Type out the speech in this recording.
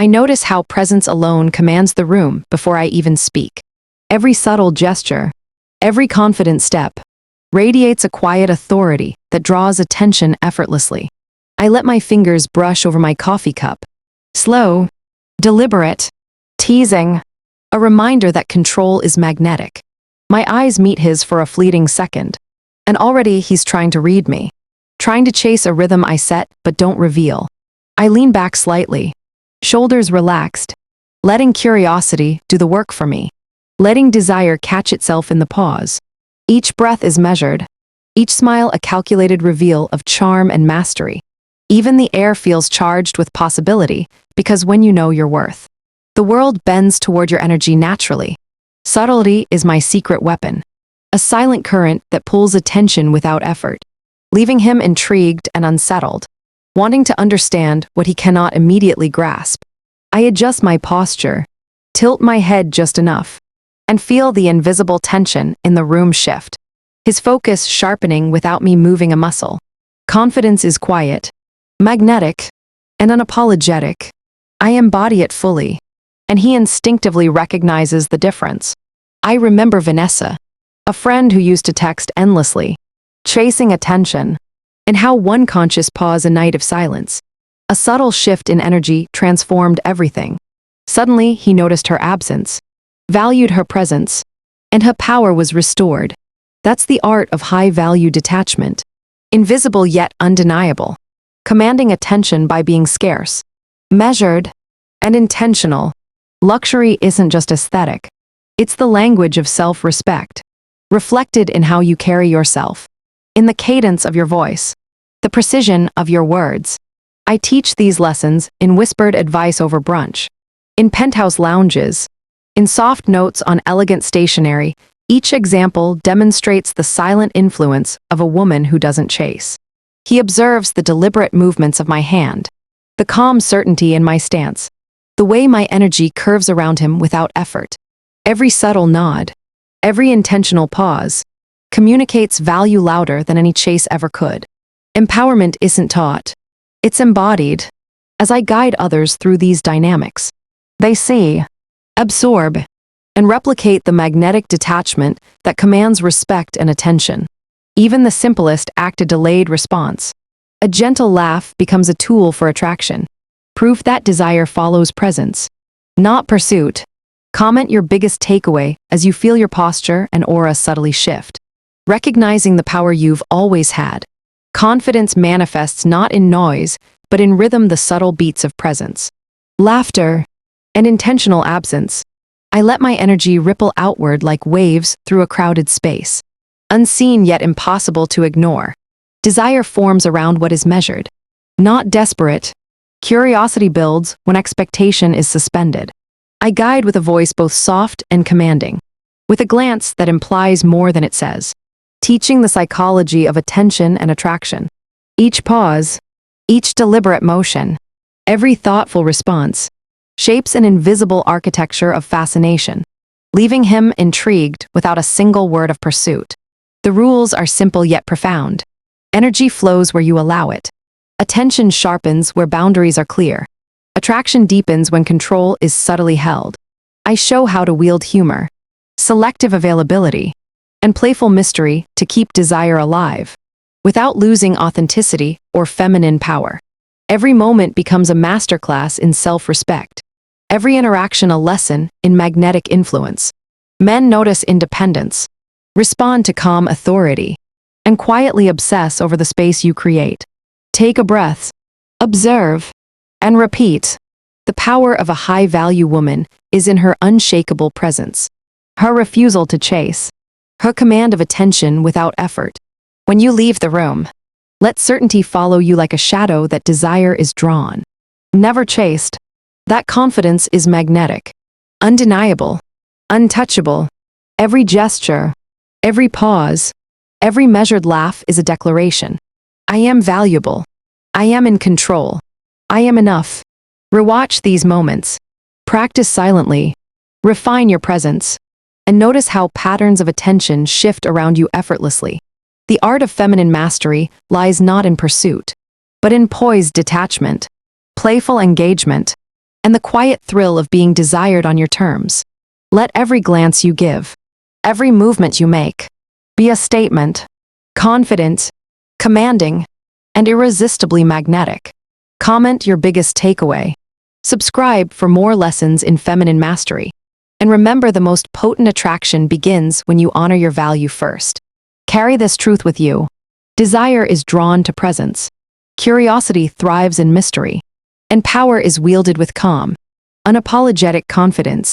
I notice how presence alone commands the room before I even speak. Every subtle gesture, every confident step, radiates a quiet authority that draws attention effortlessly. I let my fingers brush over my coffee cup. Slow, deliberate, teasing, a reminder that control is magnetic. My eyes meet his for a fleeting second, and already he's trying to read me, trying to chase a rhythm I set but don't reveal. I lean back slightly, shoulders relaxed, letting curiosity do the work for me, letting desire catch itself in the pause. Each breath is measured, each smile a calculated reveal of charm and mastery. Even the air feels charged with possibility, because when you know your worth, the world bends toward your energy naturally. Subtlety is my secret weapon, a silent current that pulls attention without effort, leaving him intrigued and unsettled, wanting to understand what he cannot immediately grasp. I adjust my posture, tilt my head just enough, and feel the invisible tension in the room shift, his focus sharpening without me moving a muscle. Confidence is quiet, magnetic, and unapologetic. I embody it fully, and he instinctively recognizes the difference. I remember Vanessa, a friend who used to text endlessly, chasing attention, and how one conscious pause a night of silence, a subtle shift in energy transformed everything. Suddenly, he noticed her absence, valued her presence, and her power was restored. That's the art of high-value detachment, invisible yet undeniable, commanding attention by being scarce, measured, and intentional. Luxury isn't just aesthetic. It's the language of self-respect, reflected in how you carry yourself, in the cadence of your voice, the precision of your words. I teach these lessons in whispered advice over brunch, in penthouse lounges, in soft notes on elegant stationery. Each example demonstrates the silent influence of a woman who doesn't chase. He observes the deliberate movements of my hand, the calm certainty in my stance, the way my energy curves around him without effort. Every subtle nod, every intentional pause, communicates value louder than any chase ever could. Empowerment isn't taught, it's embodied. As I guide others through these dynamics, they see, absorb, and replicate the magnetic detachment that commands respect and attention. Even the simplest act a delayed response. A gentle laugh becomes a tool for attraction, proof that desire follows presence, not pursuit. Comment your biggest takeaway as you feel your posture and aura subtly shift, recognizing the power you've always had. Confidence manifests not in noise, but in rhythm, the subtle beats of presence, laughter, and intentional absence. I let my energy ripple outward like waves through a crowded space, unseen yet impossible to ignore. Desire forms around what is measured, not desperate. Curiosity builds when expectation is suspended. I guide with a voice both soft and commanding, with a glance that implies more than it says, teaching the psychology of attention and attraction. Each pause, each deliberate motion, every thoughtful response, shapes an invisible architecture of fascination, leaving him intrigued without a single word of pursuit. The rules are simple yet profound. Energy flows where you allow it. Attention sharpens where boundaries are clear. Attraction deepens when control is subtly held. I show how to wield humor, selective availability, and playful mystery to keep desire alive, without losing authenticity or feminine power. Every moment becomes a masterclass in self-respect. Every interaction a lesson in magnetic influence. Men notice independence, respond to calm authority, and quietly obsess over the space you create. Take a breath, observe, and repeat. The power of a high-value woman is in her unshakable presence, her refusal to chase, her command of attention without effort. When you leave the room, let certainty follow you like a shadow that desire is drawn. Never chased. That confidence is magnetic, undeniable, untouchable. Every gesture, every pause, every measured laugh is a declaration. I am valuable. I am in control. I am enough. Rewatch these moments. Practice silently. Refine your presence. And notice how patterns of attention shift around you effortlessly. The art of feminine mastery lies not in pursuit, but in poised detachment, playful engagement, and the quiet thrill of being desired on your terms. Let every glance you give, every movement you make, be a statement, confident, commanding, and irresistibly magnetic. Comment your biggest takeaway. Subscribe for more lessons in feminine mastery. And remember, the most potent attraction begins when you honor your value first. Carry this truth with you. Desire is drawn to presence. Curiosity thrives in mystery. And power is wielded with calm, unapologetic confidence.